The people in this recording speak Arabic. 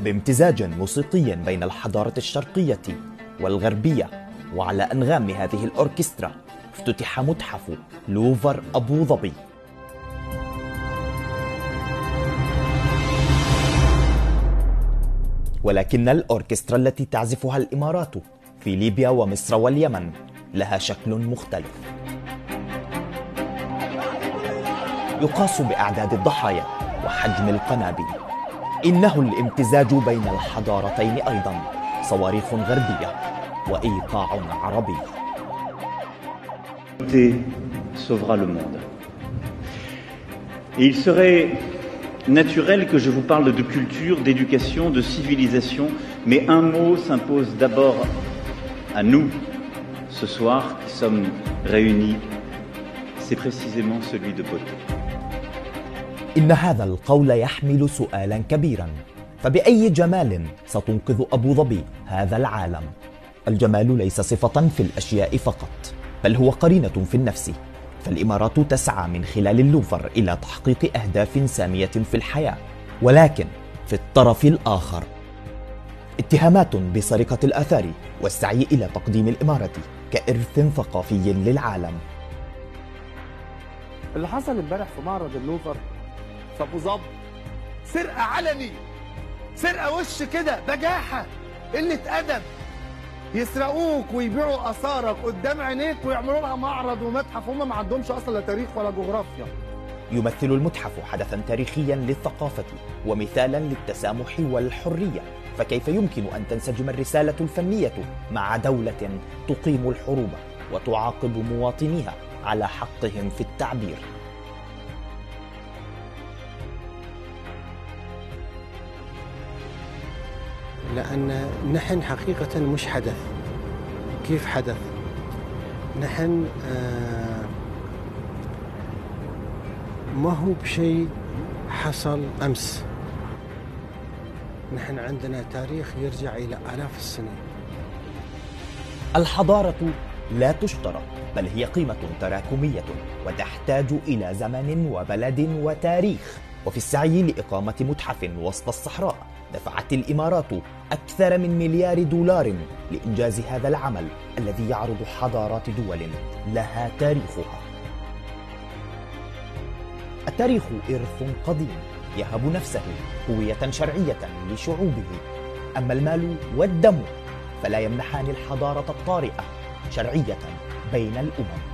وبامتزاج موسيقي بين الحضارة الشرقية والغربية. وعلى أنغام هذه الأوركسترا افتتح متحف لوفر أبو ظبي. ولكن الأوركسترا التي تعزفها الإمارات في ليبيا ومصر واليمن لها شكل مختلف، يقاس بأعداد الضحايا وحجم القنابل. إنه الامتزاج بين الحضارتين أيضا، صواريخ غربية وإيقاع عربي. sauvera le monde. Et il serait naturel que je vous parle de culture, d'éducation, de civilisation, mais un mot s'impose d'abord à nous ce soir qui sommes réunis, c'est précisément celui de beauté. إن هذا القول يحمل سؤالا كبيرا، فبأي جمال ستنقذ أبو ظبي هذا العالم؟ الجمال ليس صفة في الأشياء فقط، بل هو قرينة في النفس. فالإمارات تسعى من خلال اللوفر إلى تحقيق أهداف سامية في الحياة، ولكن في الطرف الآخر اتهامات بسرقة الآثار والسعي إلى تقديم الإمارة كإرث ثقافي للعالم. اللي حصل امبارح في معرض اللوفر في ابو ظبي سرقه علني، سرقه وش كده، بجاحه، قله ادب. يسرقوك ويبيعوا اثارك قدام عينيك ويعملوا لها معرض ومتحف، هم ما عندهمش اصلا لا تاريخ ولا جغرافيا. يمثل المتحف حدثا تاريخيا للثقافة ومثالا للتسامح والحرية، فكيف يمكن أن تنسجم الرسالة الفنية مع دولة تقيم الحروب وتعاقب مواطنيها على حقهم في التعبير؟ لأن نحن حقيقة مش حدث. كيف حدث؟ نحن ما هو بشيء حصل أمس. نحن عندنا تاريخ يرجع إلى آلاف السنين. الحضارة لا تشترى، بل هي قيمة تراكمية وتحتاج إلى زمن وبلد وتاريخ. وفي السعي لإقامة متحف وسط الصحراء دفعت الإمارات أكثر من مليار دولار لإنجاز هذا العمل الذي يعرض حضارات دول لها تاريخها. التاريخ إرث قديم يهب نفسه هوية شرعية لشعوبه، أما المال والدم فلا يمنحان الحضارة الطارئة شرعية بين الأمم.